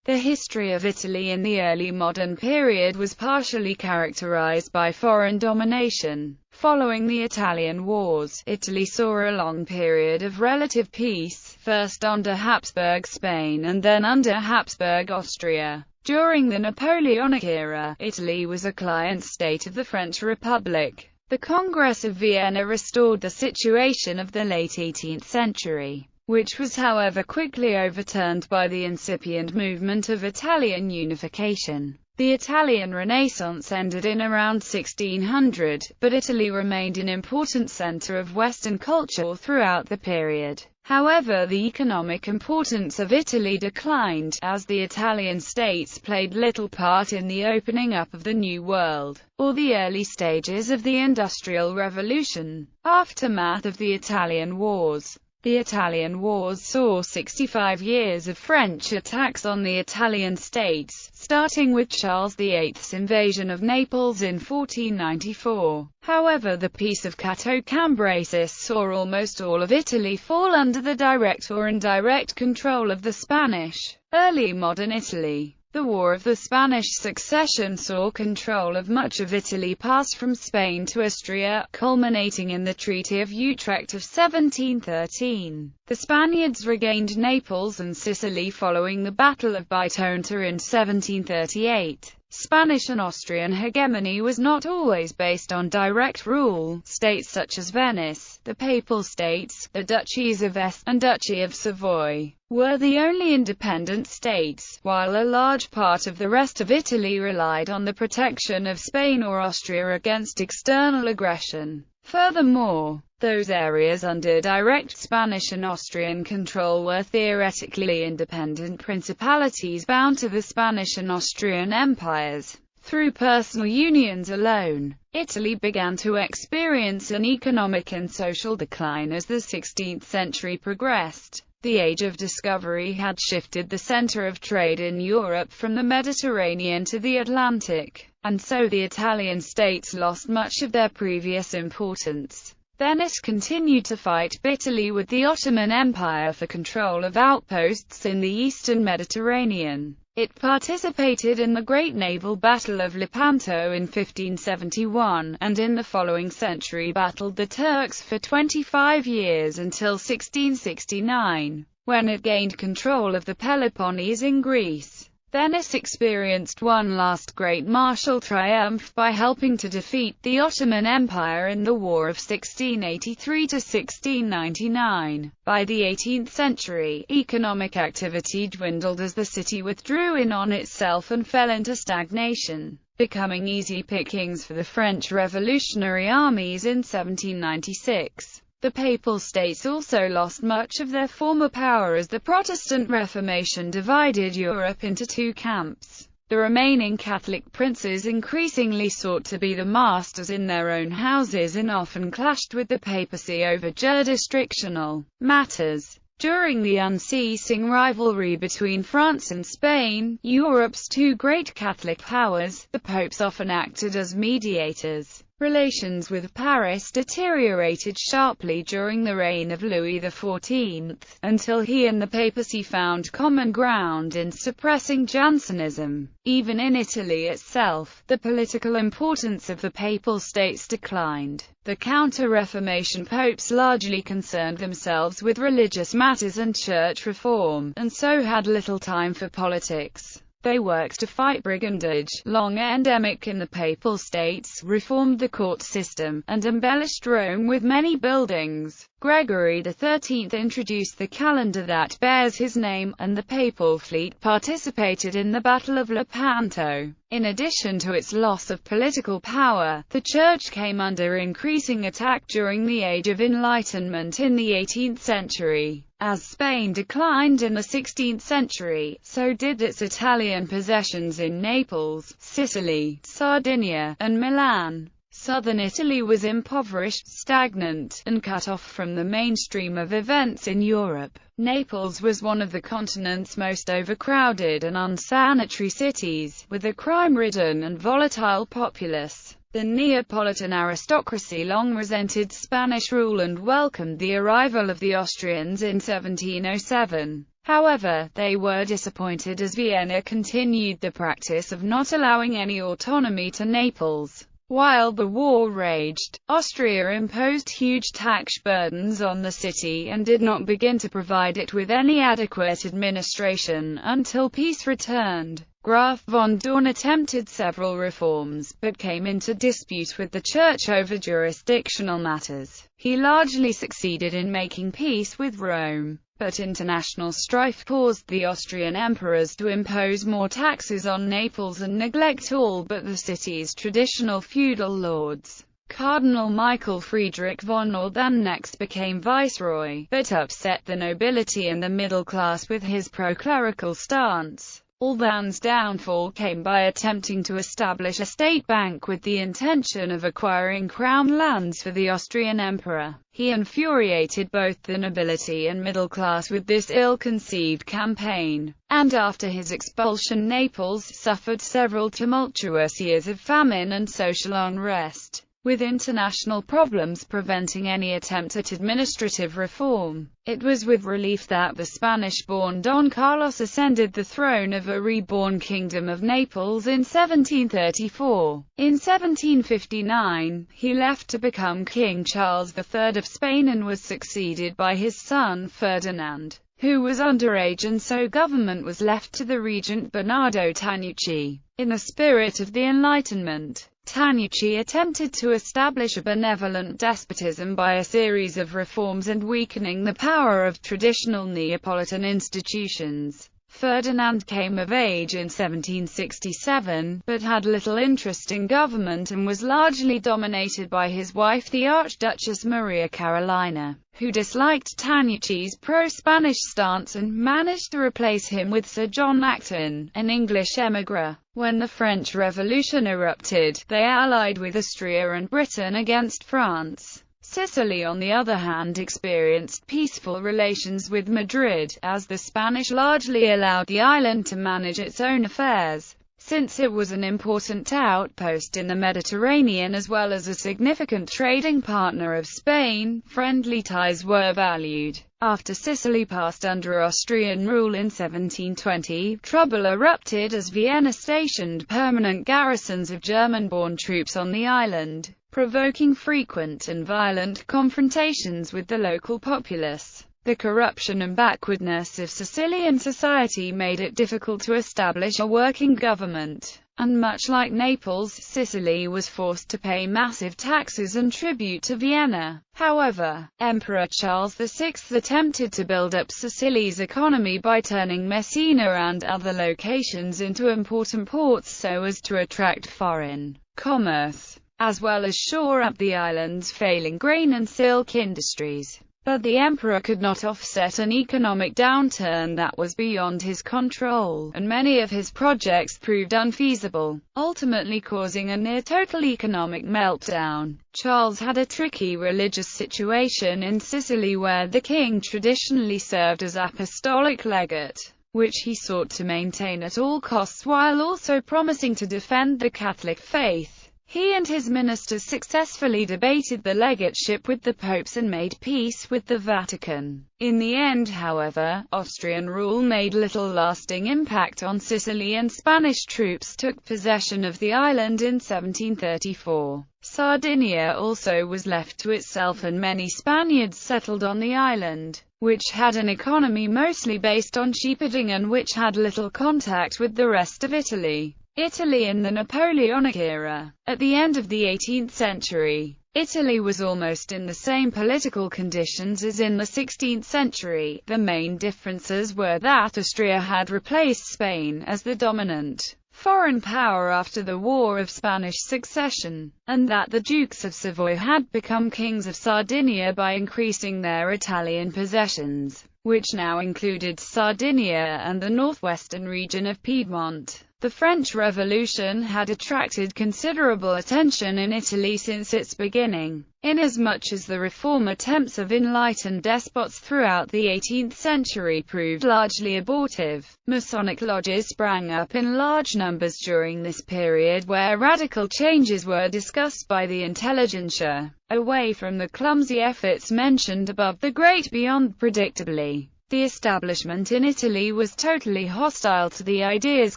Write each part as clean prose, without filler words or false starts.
The history of Italy in the early modern period was partially characterized by foreign domination. Following the Italian Wars, Italy saw a long period of relative peace, first under Habsburg Spain and then under Habsburg Austria. During the Napoleonic era, Italy was a client state of the French Republic. The Congress of Vienna restored the situation of the late 18th century, which was however quickly overturned by the incipient movement of Italian unification. The Italian Renaissance ended in around 1600, but Italy remained an important center of Western culture throughout the period. However, the economic importance of Italy declined, as the Italian states played little part in the opening up of the New World, or the early stages of the Industrial Revolution. Aftermath of the Italian Wars. The Italian Wars saw 65 years of French attacks on the Italian states, starting with Charles VIII's invasion of Naples in 1494. However, the Peace of Cato Cambrasis saw almost all of Italy fall under the direct or indirect control of the Spanish. Early modern Italy. The War of the Spanish Succession saw control of much of Italy pass from Spain to Austria, culminating in the Treaty of Utrecht of 1713. The Spaniards regained Naples and Sicily following the Battle of Bitonto in 1738. Spanish and Austrian hegemony was not always based on direct rule. States such as Venice, the Papal States, the Duchies of Este, and Duchy of Savoy were the only independent states, while a large part of the rest of Italy relied on the protection of Spain or Austria against external aggression. Furthermore, those areas under direct Spanish and Austrian control were theoretically independent principalities bound to the Spanish and Austrian empires. Through personal unions alone, Italy began to experience an economic and social decline as the 16th century progressed. The Age of Discovery had shifted the center of trade in Europe from the Mediterranean to the Atlantic, and so the Italian states lost much of their previous importance. Venice continued to fight bitterly with the Ottoman Empire for control of outposts in the eastern Mediterranean. It participated in the Great Naval Battle of Lepanto in 1571, and in the following century battled the Turks for 25 years until 1669, when it gained control of the Peloponnese in Greece. Venice experienced one last great martial triumph by helping to defeat the Ottoman Empire in the War of 1683 to 1699. By the 18th century, economic activity dwindled as the city withdrew in on itself and fell into stagnation, becoming easy pickings for the French revolutionary armies in 1796. The Papal States also lost much of their former power as the Protestant Reformation divided Europe into two camps. The remaining Catholic princes increasingly sought to be the masters in their own houses and often clashed with the papacy over jurisdictional matters. During the unceasing rivalry between France and Spain, Europe's two great Catholic powers, the popes often acted as mediators. Relations with Paris deteriorated sharply during the reign of Louis XIV, until he and the papacy found common ground in suppressing Jansenism. Even in Italy itself, the political importance of the Papal States declined. The Counter-Reformation popes largely concerned themselves with religious matters and church reform, and so had little time for politics. They worked to fight brigandage, long endemic in the Papal States, reformed the court system, and embellished Rome with many buildings. Gregory XIII introduced the calendar that bears his name, and the papal fleet participated in the Battle of Lepanto. In addition to its loss of political power, the Church came under increasing attack during the Age of Enlightenment in the 18th century. As Spain declined in the 16th century, so did its Italian possessions in Naples, Sicily, Sardinia, and Milan. Southern Italy was impoverished, stagnant, and cut off from the mainstream of events in Europe. Naples was one of the continent's most overcrowded and unsanitary cities, with a crime-ridden and volatile populace. The Neapolitan aristocracy long resented Spanish rule and welcomed the arrival of the Austrians in 1707. However, they were disappointed as Vienna continued the practice of not allowing any autonomy to Naples. While the war raged, Austria imposed huge tax burdens on the city and did not begin to provide it with any adequate administration until peace returned. Graf von Dorn attempted several reforms, but came into dispute with the Church over jurisdictional matters. He largely succeeded in making peace with Rome, but international strife caused the Austrian emperors to impose more taxes on Naples and neglect all but the city's traditional feudal lords. Cardinal Michael Friedrich von Ordan next became viceroy, but upset the nobility and the middle class with his pro-clerical stance. Ordan's downfall came by attempting to establish a state bank with the intention of acquiring crown lands for the Austrian emperor. He infuriated both the nobility and middle class with this ill-conceived campaign, and after his expulsion Naples suffered several tumultuous years of famine and social unrest, with international problems preventing any attempt at administrative reform. It was with relief that the Spanish-born Don Carlos ascended the throne of a reborn Kingdom of Naples in 1734. In 1759, he left to become King Charles III of Spain and was succeeded by his son Ferdinand, who was underage, and so government was left to the regent Bernardo Tanucci. In the spirit of the Enlightenment, Tanucci attempted to establish a benevolent despotism by a series of reforms and weakening the power of traditional Neapolitan institutions. Ferdinand came of age in 1767, but had little interest in government and was largely dominated by his wife the Archduchess Maria Carolina, who disliked Tanucci's pro-Spanish stance and managed to replace him with Sir John Acton, an English emigre. When the French Revolution erupted, they allied with Austria and Britain against France. Sicily, on the other hand, experienced peaceful relations with Madrid, as the Spanish largely allowed the island to manage its own affairs. Since it was an important outpost in the Mediterranean as well as a significant trading partner of Spain, friendly ties were valued. After Sicily passed under Austrian rule in 1720, trouble erupted as Vienna stationed permanent garrisons of German-born troops on the island, provoking frequent and violent confrontations with the local populace. The corruption and backwardness of Sicilian society made it difficult to establish a working government, and much like Naples, Sicily was forced to pay massive taxes and tribute to Vienna. However, Emperor Charles VI attempted to build up Sicily's economy by turning Messina and other locations into important ports so as to attract foreign commerce, as well as shore up the island's failing grain and silk industries. But the emperor could not offset an economic downturn that was beyond his control, and many of his projects proved unfeasible, ultimately causing a near-total economic meltdown. Charles had a tricky religious situation in Sicily where the king traditionally served as apostolic legate, which he sought to maintain at all costs while also promising to defend the Catholic faith. He and his ministers successfully debated the legateship with the popes and made peace with the Vatican. In the end, however, Austrian rule made little lasting impact on Sicily, and Spanish troops took possession of the island in 1734. Sardinia also was left to itself, and many Spaniards settled on the island, which had an economy mostly based on shepherding and which had little contact with the rest of Italy. Italy in the Napoleonic era. At the end of the 18th century, Italy was almost in the same political conditions as in the 16th century. The main differences were that Austria had replaced Spain as the dominant foreign power after the War of Spanish Succession, and that the Dukes of Savoy had become kings of Sardinia by increasing their Italian possessions, which now included Sardinia and the northwestern region of Piedmont. The French Revolution had attracted considerable attention in Italy since its beginning, inasmuch as the reform attempts of enlightened despots throughout the 18th century proved largely abortive. Masonic lodges sprang up in large numbers during this period, where radical changes were discussed by the intelligentsia, away from the clumsy efforts mentioned above. The great beyond. Predictably, The establishment in Italy was totally hostile to the ideas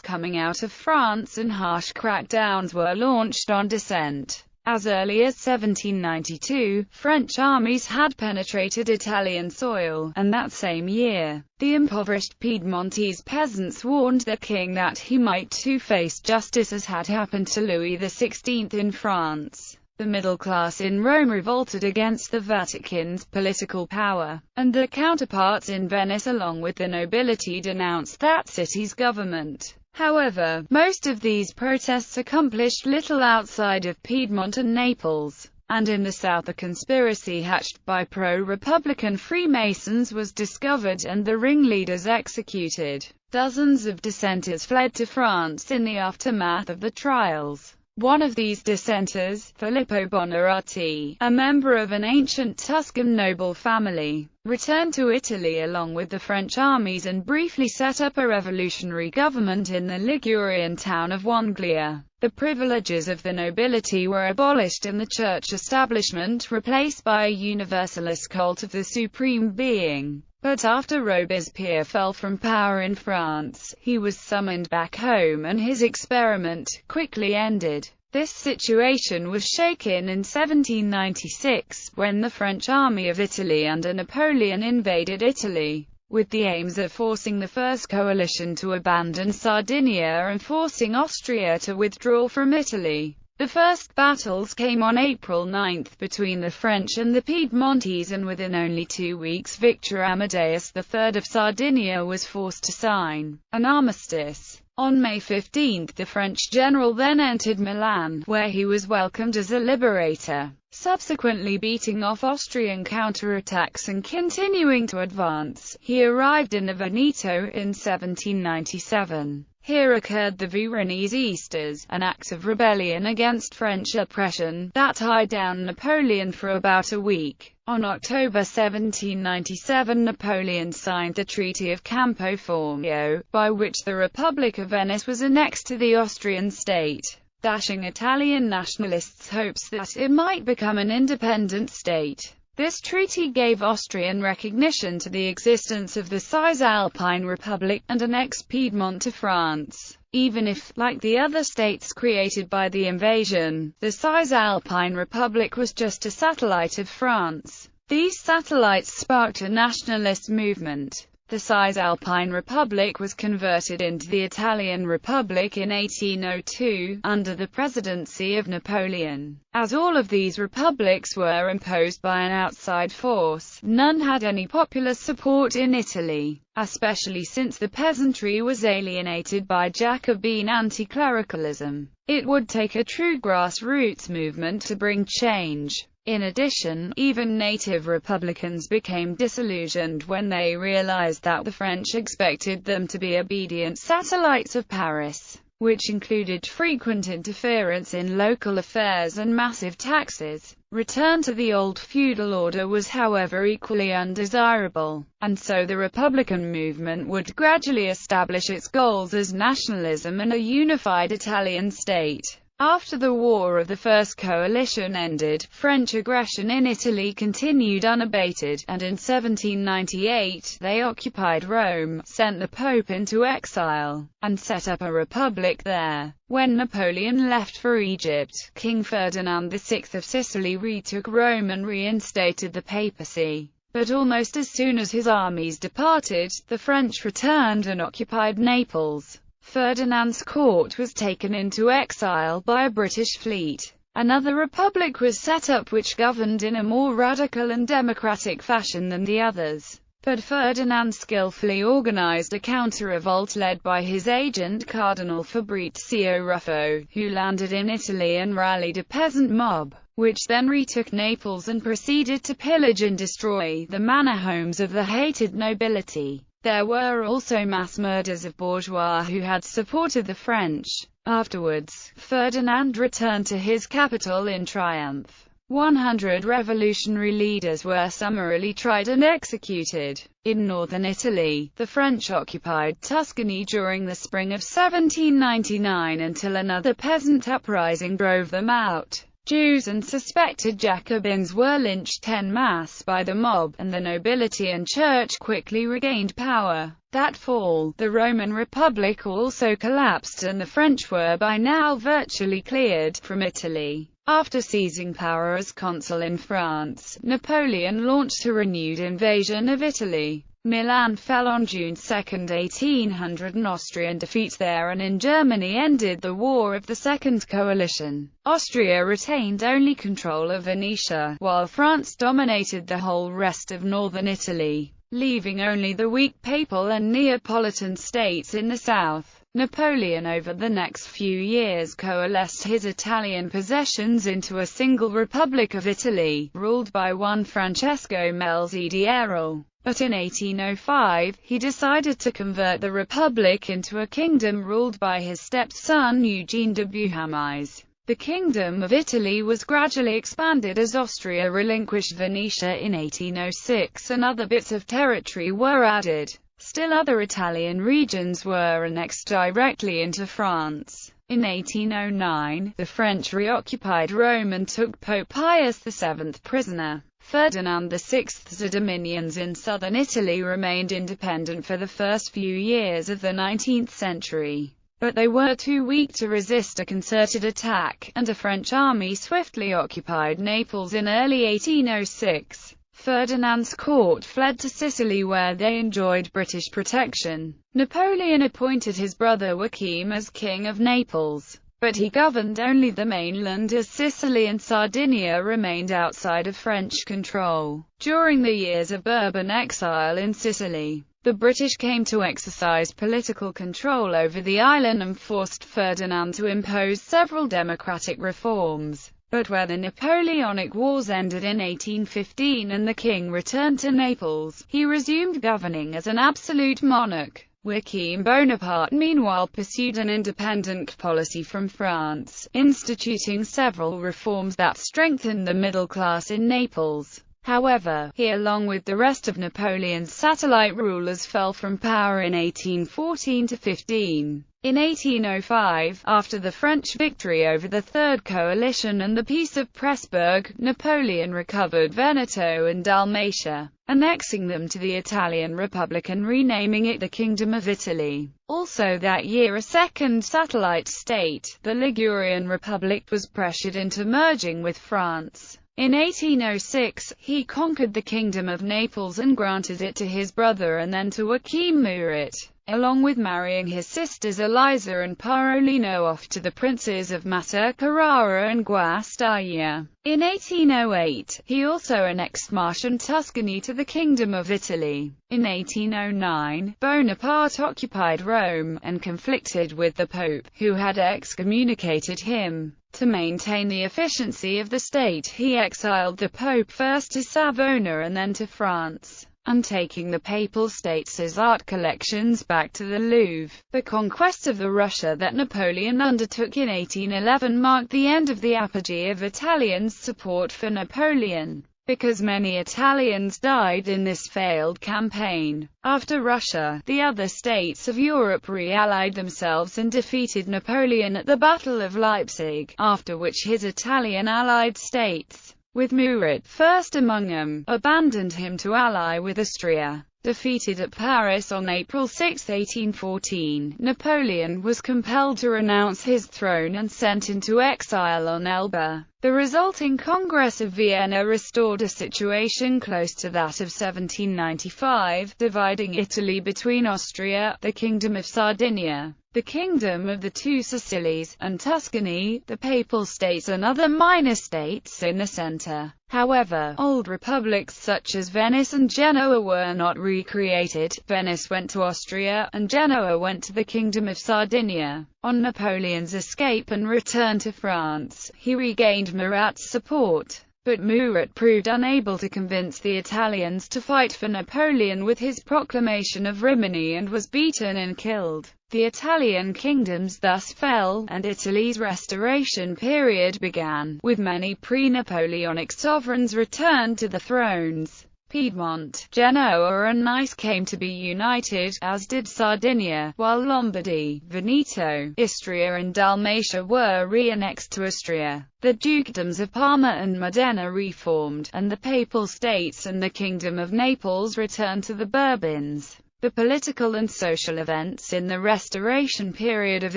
coming out of France, and harsh crackdowns were launched on dissent. As early as 1792, French armies had penetrated Italian soil, and that same year, the impoverished Piedmontese peasants warned their king that he might too face justice, as had happened to Louis XVI in France. The middle class in Rome revolted against the Vatican's political power, and their counterparts in Venice along with the nobility denounced that city's government. However, most of these protests accomplished little outside of Piedmont and Naples, and in the south a conspiracy hatched by pro-republican Freemasons was discovered and the ringleaders executed. Dozens of dissenters fled to France in the aftermath of the trials. One of these dissenters, Filippo Buonarroti, a member of an ancient Tuscan noble family, returned to Italy along with the French armies and briefly set up a revolutionary government in the Ligurian town of Wanglia. The privileges of the nobility were abolished and the church establishment replaced by a universalist cult of the supreme being. But after Robespierre fell from power in France, he was summoned back home and his experiment quickly ended. This situation was shaken in 1796, when the French army of Italy under Napoleon invaded Italy, with the aims of forcing the First Coalition to abandon Sardinia and forcing Austria to withdraw from Italy. The first battles came on April 9 between the French and the Piedmontese, and within only 2 weeks Victor Amadeus III of Sardinia was forced to sign an armistice. On May 15, the French general then entered Milan, where he was welcomed as a liberator, subsequently beating off Austrian counterattacks and continuing to advance. He arrived in the Veneto in 1797. Here occurred the Veronese Easters, an act of rebellion against French oppression, that tied down Napoleon for about a week. On October 1797 Napoleon signed the Treaty of Campo Formio, by which the Republic of Venice was annexed to the Austrian state, dashing Italian nationalists' hopes that it might become an independent state. This treaty gave Austrian recognition to the existence of the Cisalpine Republic, and annexed Piedmont to France, even if, like the other states created by the invasion, the Cisalpine Republic was just a satellite of France. These satellites sparked a nationalist movement. The Cisalpine Republic was converted into the Italian Republic in 1802, under the presidency of Napoleon. As all of these republics were imposed by an outside force, none had any popular support in Italy, especially since the peasantry was alienated by Jacobin anti-clericalism. It would take a true grassroots movement to bring change. In addition, even native Republicans became disillusioned when they realized that the French expected them to be obedient satellites of Paris, which included frequent interference in local affairs and massive taxes. Return to the old feudal order was, however, equally undesirable, and so the Republican movement would gradually establish its goals as nationalism and a unified Italian state. After the War of the First Coalition ended, French aggression in Italy continued unabated, and in 1798 they occupied Rome, sent the Pope into exile, and set up a republic there. When Napoleon left for Egypt, King Ferdinand VI of Sicily retook Rome and reinstated the papacy. But almost as soon as his armies departed, the French returned and occupied Naples. Ferdinand's court was taken into exile by a British fleet. Another republic was set up which governed in a more radical and democratic fashion than the others. But Ferdinand skillfully organized a counter-revolt led by his agent Cardinal Fabrizio Ruffo, who landed in Italy and rallied a peasant mob, which then retook Naples and proceeded to pillage and destroy the manor homes of the hated nobility. There were also mass murders of bourgeois who had supported the French. Afterwards, Ferdinand returned to his capital in triumph. 100 revolutionary leaders were summarily tried and executed. In northern Italy, the French occupied Tuscany during the spring of 1799 until another peasant uprising drove them out. Jews and suspected Jacobins were lynched en masse by the mob, and the nobility and church quickly regained power. That fall, the Roman Republic also collapsed and the French were by now virtually cleared from Italy. After seizing power as consul in France, Napoleon launched a renewed invasion of Italy. Milan fell on June 2, 1800, and Austrian defeats there and in Germany ended the War of the Second Coalition. Austria retained only control of Venetia, while France dominated the whole rest of northern Italy, leaving only the weak Papal and Neapolitan states in the south. Napoleon over the next few years coalesced his Italian possessions into a single Republic of Italy, ruled by one Francesco Melzidiero. But in 1805, he decided to convert the Republic into a kingdom ruled by his stepson Eugene de Beauharnais. The Kingdom of Italy was gradually expanded as Austria relinquished Venetia in 1806 and other bits of territory were added. Still other Italian regions were annexed directly into France. In 1809, the French reoccupied Rome and took Pope Pius VII prisoner. Ferdinand VI's dominions in southern Italy remained independent for the first few years of the 19th century. But they were too weak to resist a concerted attack, and a French army swiftly occupied Naples in early 1806. Ferdinand's court fled to Sicily where they enjoyed British protection. Napoleon appointed his brother Joachim as King of Naples, but he governed only the mainland as Sicily and Sardinia remained outside of French control. During the years of Bourbon exile in Sicily, the British came to exercise political control over the island and forced Ferdinand to impose several democratic reforms. But when the Napoleonic Wars ended in 1815 and the king returned to Naples, he resumed governing as an absolute monarch. Joachim Bonaparte meanwhile pursued an independent policy from France, instituting several reforms that strengthened the middle class in Naples. However, he along with the rest of Napoleon's satellite rulers fell from power in 1814–15. In 1805, after the French victory over the Third Coalition and the Peace of Pressburg, Napoleon recovered Veneto and Dalmatia, annexing them to the Italian Republic and renaming it the Kingdom of Italy. Also that year a second satellite state, the Ligurian Republic, was pressured into merging with France. In 1806, he conquered the Kingdom of Naples and granted it to his brother and then to Joachim Murat, along with marrying his sisters Eliza and Parolino off to the princes of Matta, Carrara and Guastalla. In 1808, he also annexed Marche and Tuscany to the Kingdom of Italy. In 1809, Bonaparte occupied Rome, and conflicted with the Pope, who had excommunicated him. To maintain the efficiency of the state, he exiled the Pope first to Savona and then to France, and taking the Papal States' art collections back to the Louvre. The conquest of the Russia that Napoleon undertook in 1811 marked the end of the apogee of Italians' support for Napoleon, because many Italians died in this failed campaign. After Russia, the other states of Europe re-allied themselves and defeated Napoleon at the Battle of Leipzig, after which his Italian allied states, with Murat first among them, abandoned him to ally with Austria. Defeated at Paris on April 6, 1814, Napoleon was compelled to renounce his throne and sent into exile on Elba. The resulting Congress of Vienna restored a situation close to that of 1795, dividing Italy between Austria, the Kingdom of Sardinia, the Kingdom of the Two Sicilies, and Tuscany, the Papal States and other minor states in the center. However, old republics such as Venice and Genoa were not recreated. Venice went to Austria, and Genoa went to the Kingdom of Sardinia. On Napoleon's escape and return to France, he regained Murat's support. But Murat proved unable to convince the Italians to fight for Napoleon with his proclamation of Rimini and was beaten and killed. The Italian kingdoms thus fell, and Italy's restoration period began, with many pre-Napoleonic sovereigns returned to the thrones. Piedmont, Genoa and Nice came to be united, as did Sardinia, while Lombardy, Veneto, Istria and Dalmatia were re-annexed to Austria. The dukedoms of Parma and Modena reformed, and the Papal States and the Kingdom of Naples returned to the Bourbons. The political and social events in the Restoration period of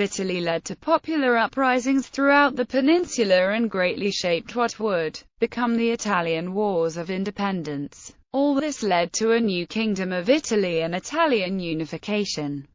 Italy led to popular uprisings throughout the peninsula and greatly shaped what would become the Italian Wars of Independence. All this led to a new Kingdom of Italy and Italian unification.